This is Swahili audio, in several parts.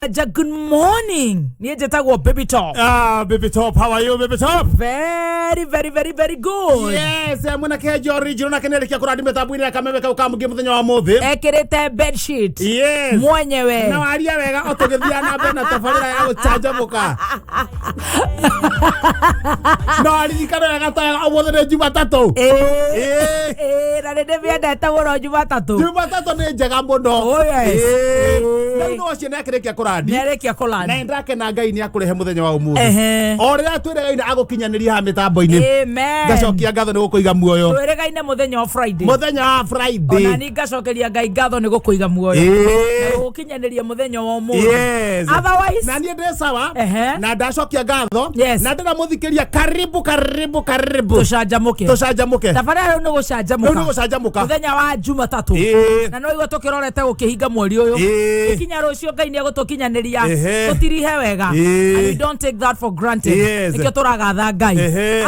Good morning. Nijetagwo Baby Top. Baby Top, how are you, Baby Top? Very good. Yes, mwana kejo original na kenele kia kuradi metabwini ya kameme kaukamuge muthenya wa muthi. Ekirite bed sheet. Yes. Mwenyewe. Na waria wega otogethia na bena tafarira ya guchanja muka. Na alikana ya gata omothe Jumatatu. Na nende biendete muno Jumatatu. Jumatatu ni njega muno. Oh yes. Na no cio nekirekia kuradi. Nerekia kuradi. Na ndake na Ngai ni akurehe muthenya wa umuthi. Orira twirega agukinyaniria ha mitambo-ini. Amen. Gacokia ngatho ni gukuiga muoyo. Twirega muthenya wa Friday. Muthenya wa Friday. Ona ni gacokeria Ngai ngatho ni gukuiga muoyo. Na gukinyaniria muthenya wa umuthi. Yes. Otherwise na nie ndi sawa na ndacokia ngatho na ndira muthikiria karibu tucanjamuke tabarira ni gucanjamuka muthenya wa Jumatatu na no igwe tukirorete gukihinga mweri uyu ikinya rucio Ngai ni agutukinyaniria tutirihe wega and we don't take that for granted nikio turagatha Ngai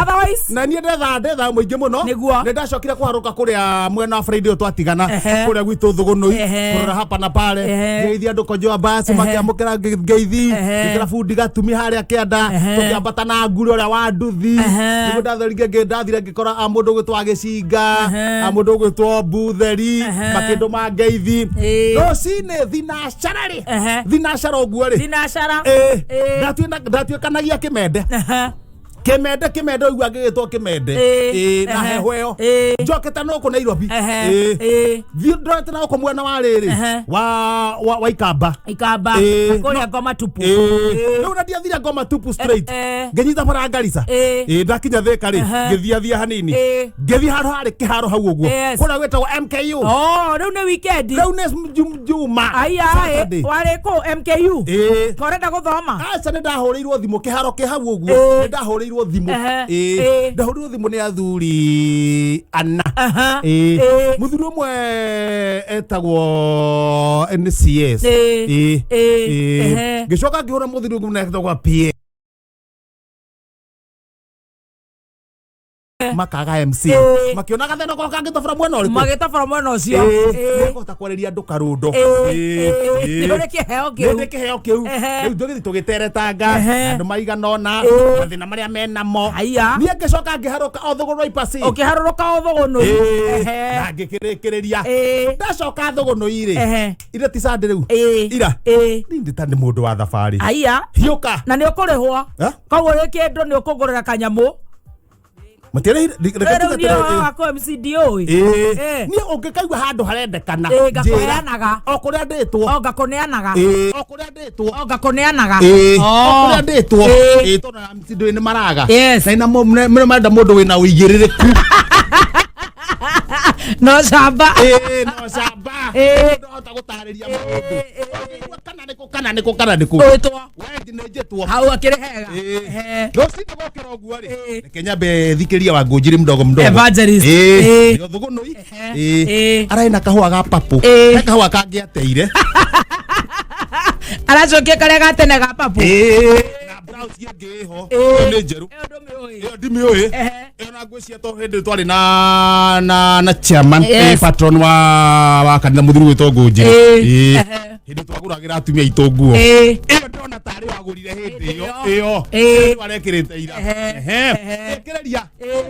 otherwise na nie ndetha muingi muno ni ndacokire kuharuka kuria mwena wa Friday twatigana kuria gwitu thugunui kurora hapa na pale ngeithia andu konjoa basi makiamukira ngeithi ikira fundi gatumi haria kianda tukiambata na nguri uria wa nduthi nigo ndatherige ngindathire ngikora amundu gwitwa gicinga amundu gwitwa Butheri makindu ma ngeithi rucini thinacara uguo ri ndatuikanagia kimende kimende ugu agigitwo kimende na heho njoketa no ku Nairobi ndorete na ku mwena wa riri wa ikamba kuria Ngoma tupu riu na ndiathire Ngoma tupu straight nginyita bara Garissa ndakinya Thika ri ngithiathia hanini ngithi haro hari kiharo hau uguo kuria gwetagwo MKU riu ni weekend riu ni Juma aya wari ku MKU korenda guthoma aca ni ndahurirwo thimu kiharo ki hau uguo ni ndahurirwo thimu ndahurirwo thimu ni athuri ana muthuri umwe etagwo NCS gicoka ngihura muthuri umwe etagwo PA makaga MC makiona gatheno kwa kangitofora mwena uriku magitofora mwena ucio ngota kwareria andu karundo ndike heo kiu riu ndugithi tugiteretanga andu maiganona mathina maria menamo nie ngicoka ngiharuka othugunwa ipasi ukiharuruka othugunwa na ngikirikiria ndacoka thugunu iri ira ti sande riu ira ndita ni mundu wa thabari hiuka na ni ukurihwa koguo rikindu ni ukugurira kanyamu matire ko MCDO ni ungikaigwa handu harendekana ngakuneanaga okuria nditwo ngakuneanaga okuria nditwo ngakuneanaga okuria nditwo tona MCDO ni maraga na murenda mundu wina uigiririku no samba ndo gutariria maundu kana niku wendi nejetwo hau akirehega rocini gokira uguo ri Kenya be thikiria wa Ngunjiri mdogo evangelist yo thugunui araina kahua ga papu kahua kangiateire aracokia karia gatene ga papu na blouse yengiho ni njeru ndimioi na ngwiciria to hindi twari na chairman patron wa kanitha muthuri witwo Ngunjiri hindi twaguragira atumia itunguo iyo ndona tari wagurire hindi iyo warekirite ira ekereria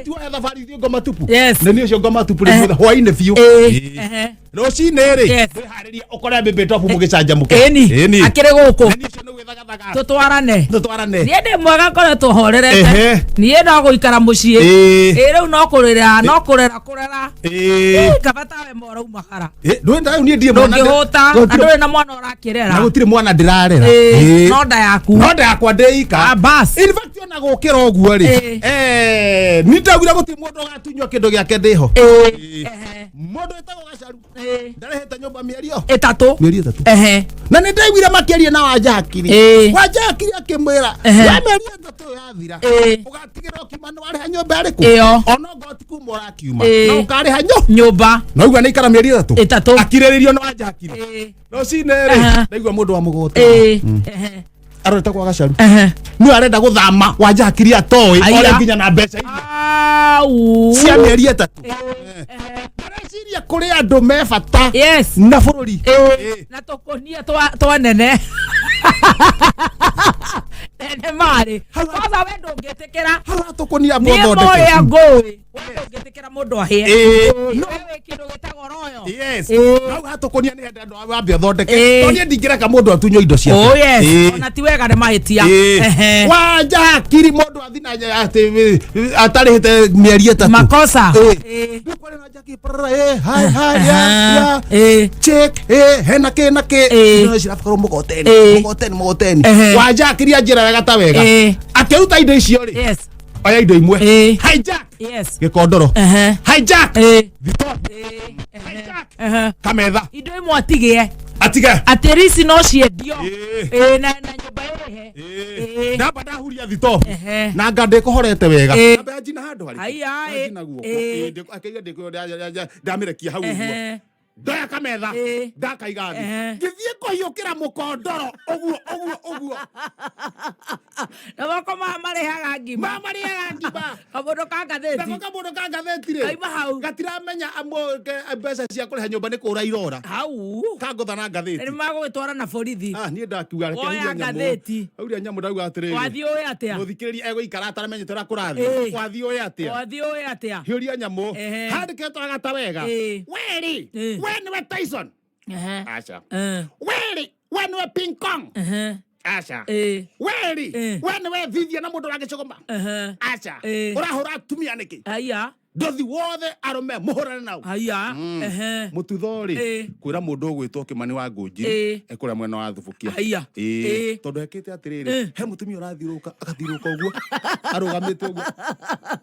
tuoya thabari thio Ngoma tupu na ni ucio Ngoma tupu ri hwaine biu rucini ri wihariria ukore Baby Top mugicanjamuke akire guku ni ucio ni gwithagathagaga tutwarane nie ndi mwega kore tuhorerete nie ndo guikara mucii riu no kurira kurera kabatawe mora umakara ndwenda nie ndie mwana ngihuta andu na mwana urakirera na gutire mwana ndirarera no nda yakwa ndeika bas in fact ona gukira uguo ri ni ndagwira gutire mundu gatunywa kindu giake ndiho mundu etago gacaru ndarehete nyumba mieri itatu na ni ndaigwira makiria na Wanjakiri akimwira we mieri itatu yathira ugatigira ukimana wariha nyumba ariku ona ngoti kuma urakiuma na ukariha nyumba no igwa nikara mieri itatu akiriririo na Wanjakiri rucini ri ndaigwa mundu wa mugoti arorete kwa gacaru ni arenda guthama wanja hakiri atoy ore nginya na mbeca cia mieri 3 areciria kuri andu me bata na bururi na tokonia twa nene ene mari kwanza wendo ngetekera haratokonia modo ndeke ni moya ngoi wendo ngetekera mundu ahie wewe kindu gitagoroyo au hatokonia ni andu wambe thondeke toni ndingireka mundu atunyo indo ciake ona ti wega ni mahitia wanja hakiri mundu athina ati atarihite mieri 3 makosa kore na jaki hai ya check hena ke no cirafukaro mugoteni wanja hakiri anjira wega ta wega akiruta indo icio ri oya indo imwe hijack gikondoro hijack hijack kametha indo imwe atige atirisi no ciendio na nyumba irihe na bada huria thito na ngande kuhorete wega na beji na handu hari ai akaiga ndiko ndamirekia hau uguo ndoya kametha ndakaiga ngithie kuhiukira mukondoro uguo na bako marihaga ngima kabodo ka ngatheti ri gatiramenya mbeca cia kuriha nyumba ni kura irora hau kangutha na ngatheti ni magugitwara na borithi ni ndakiuga reke huria nyamu ndauga atiri wathio we atia muthikiriria egũikara ataramenye tũra kũrathi wathio we atia hiuria nyamu handike twagata wega weri we niwe Tyson acha we niwe Ping Kong acha weri we niwe Vivian na mundu wagicogoma acha urahura tumia niki aya ndothi wothe arume muhurane nao aya mututhori kwira mundu ugwitwo Kimani wa Ngunjiri ekuria mwena wa Thubukia aya tondu hekite atiriri he mutumia urathiruka akathiruka uguo arugamite uguo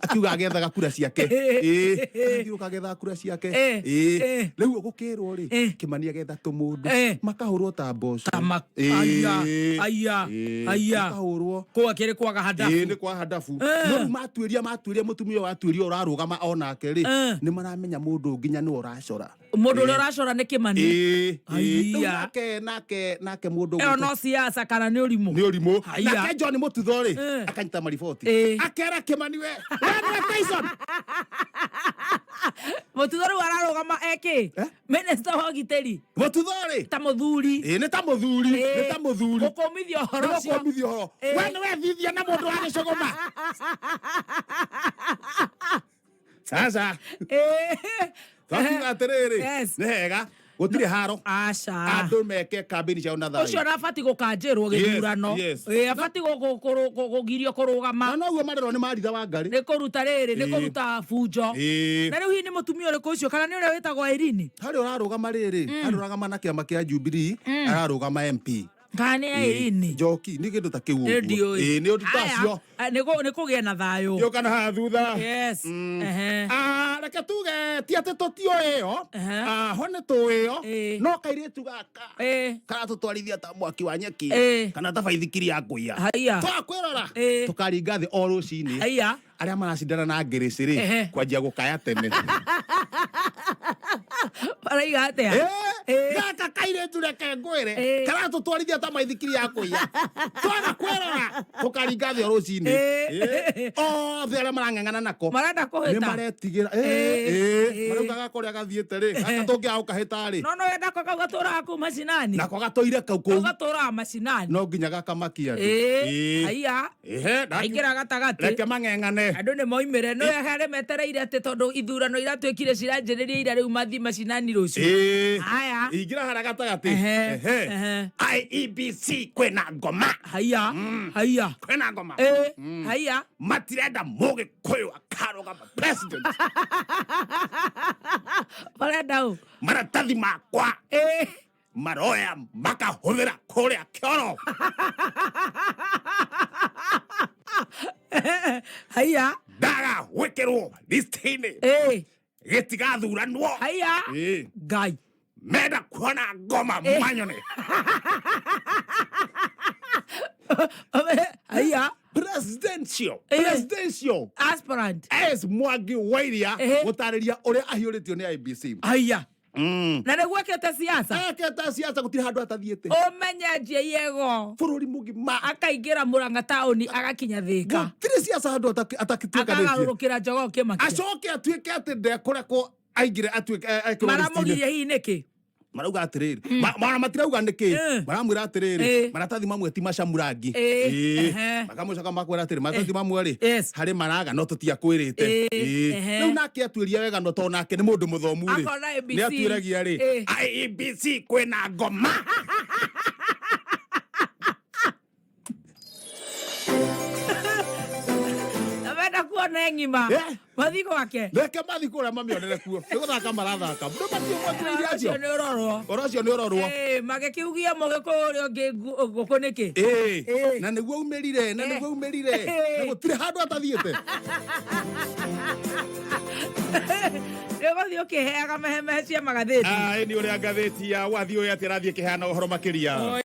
akiuga agethaga kura ciake athiruka agethaga kura ciake riu ugukirwo ri Kimani agetha tumundu makahurwo ta mboco aya makahurwo kwa kiri kwa hadafu ni kwa hadafu no matuiria mutumia watuiria urarugama onake ri ni maramenya mundu nginya ni uracora mundu uracora ni Kimani nake mundu no siasa kana ni urimu nake John Mututhori akanyita mariboti akera Kimani we Tyson Mututhori wararugama eki minister wa giteri Mututhori ta muthuri ni ta muthuri ukomithio horo we niwe Vivian na mundu wagicogoma sasa twakiuga atiriri ni hega gutire haro andu meke kambini ciao na thayu ucio nabati gukanjirwo githurano abati gugirio kurugama no guo marero ni maritha wa ngari ni kuruta riri ni kuruta bunjo na riu hi ni mutumia uriku ucio kana ni uria witagwo Irene hari urarugama riri arurugama na kiama kia Jubilee ararugama MP kana Irene Njoki ni kindu ta kiu ni utacio ni kugia na thayu yo kana ha thutha reke tuge ti ati tutio iyo hone tu iyo no kairitu gaka kana tutwarithia ta mwaki wa nyeki kana ta baithikiri ya kuia twakwirora tukaringa thi o rucini aria maracindana na ngirici ri kwanjia gukaya tene paraiga atia gaka kairitu reke ngwire kana tutwarithia ta maithikiri ya kuia twaga kwirora tukaringa thi o rucini the aria marang'ang'ana nako marenda kuhita ni maretigira maraugaga kuria gathiite ri aka tungia ukahita ri no wenda ko gatura ku macinani nako gatoire kau kou gatura macinani no nginya gakamakia aya aingira gatagati reke mang'eng'ane andu ni moimire no yahare metereire ati tondu ithurano iratwikire ciranjiriria ira riu mathi macinani rucio aya ingira hara gatagati IEBC kwena ngoma haya kwena ngoma haya matirenda Mugikuyu akarugama president barenda maratathi makwa maroya makahuthira kuria kioro haya daga wikirwo listini gitigathuranwo haya ngai menda kuona ngoma manyone haya presidential aspirant as Mwangi Wairia gutariria uria ahiuritio ni IEBC haya na nä guekete ciaca ekete ciaca gutire handu atathiete umenye yego bururi mugima akaingira Murang'a taoni agakinya Thika gutire ciaca handu atakituikanĩtie akagarũrũkĩra Njogoo Kĩmaki acoke atuĩke atĩ ndekũrekwo aingĩre atuĩke maramũgirie hihi nĩkĩ marauga atiriri matirauga niki maramwira atiriri maratathi mamwe ti macamurangi makamucoka makwira atiri maratathi mamwe ri hari maraga no tutia kwirite riu nake atuiria wega no to nake ni mundu muthomu ri ni atuiragia ri IEBC kwina ngoma kuona ngima mathiko wake leke mathiko ra mamionere kuo niguthaka marathaka ndu matio mwakiria acio ni urorwo orocio ni urorwo magikiugia mogeko uri ungi guku niki na niguo umirire na gutire handu atathiete Ego thio kiheaga mehemehe cia magatheti ni uria ngatheti ya wathi uyu atirathie kihana uhoro makiria